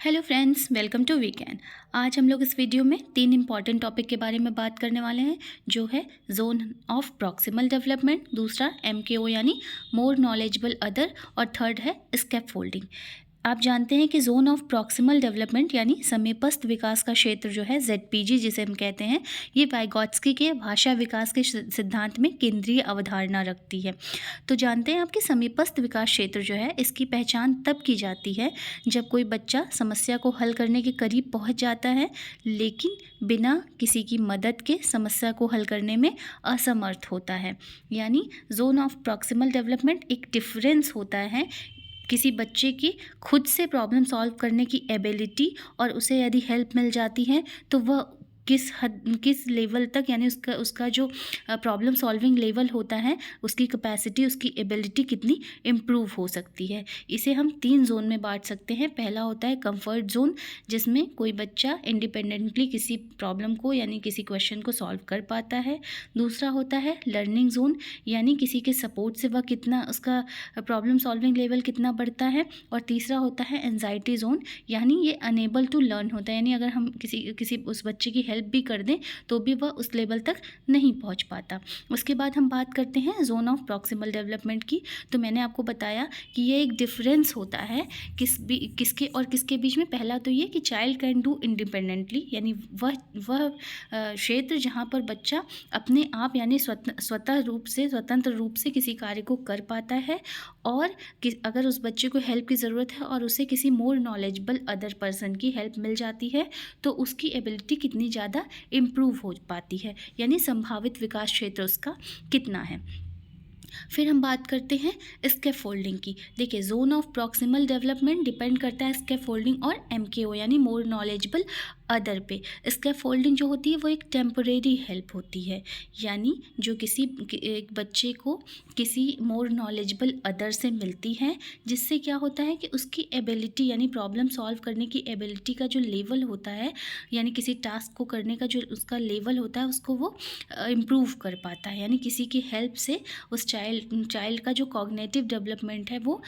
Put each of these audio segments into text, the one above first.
Hello friends, welcome to weekend. आज हम लोग इस वीडियो में तीन इंपॉर्टेंट टॉपिक के बारे में बात करने वाले हैं, जो है जोन ऑफ प्रॉक्सिमल डेवलपमेंट, दूसरा एमकेओ यानी मोर नॉलेजेबल अदर, और थर्ड है स्कैप फोल्डिंग। आप जानते हैं कि जोन ऑफ प्रॉक्सिमल डेवलपमेंट यानी समीपस्थ विकास का क्षेत्र जो है जेडपीजी जिसे हम कहते हैं, ये वाइगॉत्स्की के भाषा विकास के सिद्धांत में केंद्रीय अवधारणा रखती है। तो जानते हैं आप कि समीपस्थ विकास क्षेत्र जो है, इसकी पहचान तब की जाती है जब कोई बच्चा समस्या को हल करने के करीब पहुंच जाता है, लेकिन बिना किसी की मदद के समस्या को हल करने में असमर्थ होता है। यानी जोन ऑफ प्रॉक्सिमल डेवलपमेंट एक डिफरेंस होता है किसी बच्चे की खुद से प्रॉब्लम सॉल्व करने की एबिलिटी, और उसे यदि हेल्प मिल जाती है तो वह किस लेवल तक, यानी उसका उसका जो प्रॉब्लम सॉल्विंग लेवल होता है, उसकी कैपेसिटी, उसकी एबिलिटी कितनी इम्प्रूव हो सकती है। इसे हम तीन जोन में बांट सकते हैं। पहला होता है कंफर्ट जोन, जिसमें कोई बच्चा इंडिपेंडेंटली किसी प्रॉब्लम को यानी किसी क्वेश्चन को सॉल्व कर पाता है। दूसरा होता है लर्निंग जोन, यानी किसी के सपोर्ट से वह कितना, उसका प्रॉब्लम सॉल्विंग लेवल कितना बढ़ता है। और तीसरा होता है एंजाइटी जोन, यानी ये अनेबल टू लर्न होता है, यानी अगर हम किसी उस बच्चे की हेल्प भी कर दें तो भी वह उस लेवल तक नहीं पहुंच पाता। उसके बाद हम बात करते हैं जोन ऑफ प्रॉक्सिमल डेवलपमेंट की। तो मैंने आपको बताया कि ये एक डिफरेंस होता है किसके और किसके बीच में। पहला तो ये कि चाइल्ड कैन डू इंडिपेंडेंटली, यानी वह क्षेत्र जहाँ पर बच्चा अपने आप यानी स्वतंत्र रूप से किसी कार्य को कर पाता है, और अगर उस बच्चे को हेल्प की ज़रूरत है और उसे किसी मोर नॉलेजेबल अदर पर्सन की हेल्प मिल जाती है, तो उसकी एबिलिटी कितनी ज़्यादा इम्प्रूव हो पाती है, यानी संभावित विकास क्षेत्र उसका कितना है। फिर हम बात करते हैं स्कैफोल्डिंग की। देखिए, zone of proximal development depend करता है स्कैफोल्डिंग और एमकेओ यानी मोर नॉलेजेबल अदर पे। स्कैफोल्डिंग जो होती है वो एक टेम्परेरी हेल्प होती है, यानी जो एक बच्चे को किसी मोर नॉलेजेबल अदर से मिलती है, जिससे क्या होता है कि उसकी एबिलिटी यानी प्रॉब्लम सॉल्व करने की एबिलिटी का जो लेवल होता है, यानी किसी टास्क को करने का जो उसका लेवल होता है, उसको वो इम्प्रूव कर पाता है। यानी किसी की हेल्प से उस चाइल्ड का जो कॉग्निटिव डेवलपमेंट है वो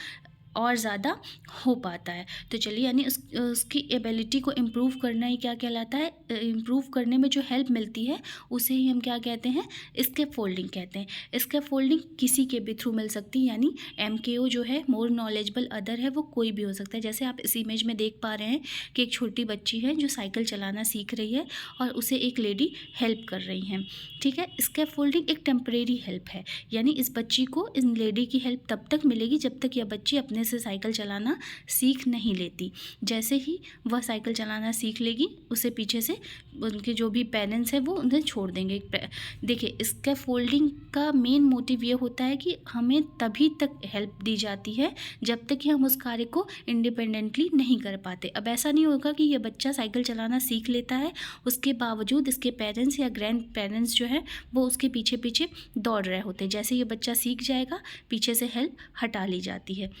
और ज़्यादा हो पाता है। तो चलिए, यानी उसकी एबिलिटी को इम्प्रूव करना ही क्या कहलाता है, इम्प्रूव करने में जो हेल्प मिलती है उसे ही हम क्या कहते हैं, स्कैफोल्डिंग कहते हैं। स्कैफोल्डिंग किसी के भी थ्रू मिल सकती है, यानी एमकेओ जो है मोर नॉलेजेबल अदर है, वो कोई भी हो सकता है। जैसे आप इस इमेज में देख पा रहे हैं कि एक छोटी बच्ची है जो साइकिल चलाना सीख रही है और उसे एक लेडी हेल्प कर रही हैं। ठीक है, स्कैफोल्डिंग एक टेम्परेरी हेल्प है, यानी इस बच्ची को इस लेडी की हेल्प तब तक मिलेगी जब तक यह बच्ची अपने से साइकिल चलाना सीख नहीं लेती। जैसे ही वह साइकिल चलाना सीख लेगी, उसे पीछे से उनके जो भी पेरेंट्स हैं वो उन्हें छोड़ देंगे। देखिए, स्कैफोल्डिंग का मेन मोटिव ये होता है कि हमें तभी तक हेल्प दी जाती है जब तक कि हम उस कार्य को इंडिपेंडेंटली नहीं कर पाते। अब ऐसा नहीं होगा कि यह बच्चा साइकिल चलाना सीख लेता है, उसके बावजूद इसके पेरेंट्स या ग्रैंड पेरेंट्स जो है वो उसके पीछे पीछे दौड़ रहे होते हैं। जैसे ये बच्चा सीख जाएगा, पीछे से हेल्प हटा ली जाती है।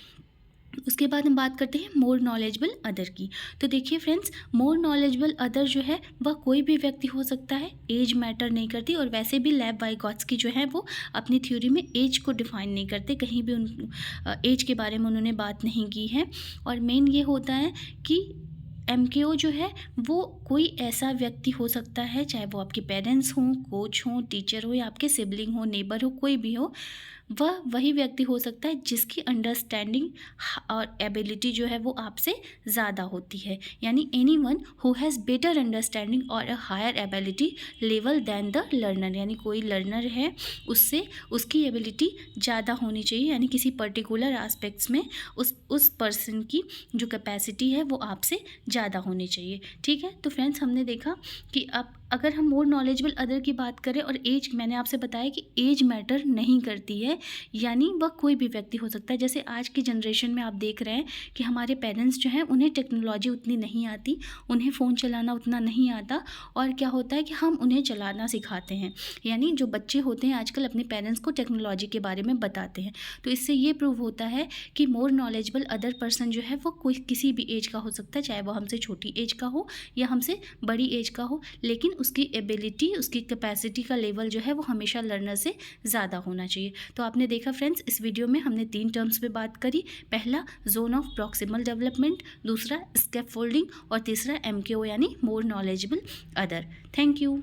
उसके बाद हम बात करते हैं मोर नॉलेजेबल अदर की। तो देखिए फ्रेंड्स, मोर नॉलेजेबल अदर जो है वह कोई भी व्यक्ति हो सकता है, एज मैटर नहीं करती। और वैसे भी लेव वाइगॉत्स्की जो है वो अपनी थ्योरी में एज को डिफाइन नहीं करते, कहीं भी एज के बारे में उन्होंने बात नहीं की है। और मेन ये होता है कि एमकेओ जो है वो कोई ऐसा व्यक्ति हो सकता है, चाहे वो आपके पेरेंट्स हों, कोच हों, टीचर हो, या आपके सिबलिंग हो, नेबर हो, कोई भी हो, वह वही व्यक्ति हो सकता है जिसकी अंडरस्टैंडिंग और एबिलिटी जो है वो आपसे ज़्यादा होती है। यानी anyone who has better understanding और a higher ability level than the learner, यानी कोई लर्नर है उससे उसकी एबिलिटी ज़्यादा होनी चाहिए, यानी किसी पर्टिकुलर एस्पेक्ट्स में उस पर्सन की जो कैपेसिटी है वो आपसे ज़्यादा होनी चाहिए। ठीक है, तो फ्रेंड्स, हमने देखा कि अब अगर हम मोर नॉलेजेबल अदर की बात करें, और एज, मैंने आपसे बताया कि एज मैटर नहीं करती है, यानी वह कोई भी व्यक्ति हो सकता है। जैसे आज की जनरेशन में आप देख रहे हैं कि हमारे पेरेंट्स जो हैं उन्हें टेक्नोलॉजी उतनी नहीं आती, उन्हें फ़ोन चलाना उतना नहीं आता, और क्या होता है कि हम उन्हें चलाना सिखाते हैं। यानी जो बच्चे होते हैं आजकल अपने पेरेंट्स को टेक्नोलॉजी के बारे में बताते हैं। तो इससे ये प्रूव होता है कि मोर नॉलेजेबल अदर पर्सन जो है वो कोई किसी भी एज का हो सकता है, चाहे वो हमसे छोटी एज का हो या हमसे बड़ी एज का हो, लेकिन उसकी एबिलिटी, उसकी कैपेसिटी का लेवल जो है वो हमेशा लर्नर से ज़्यादा होना चाहिए। तो आपने देखा फ्रेंड्स, इस वीडियो में हमने 3 टर्म्स पे बात करी। पहला जोन ऑफ प्रॉक्सिमल डेवलपमेंट, दूसरा स्कैफोल्डिंग और तीसरा MKO यानी more knowledgeable other. Thank you.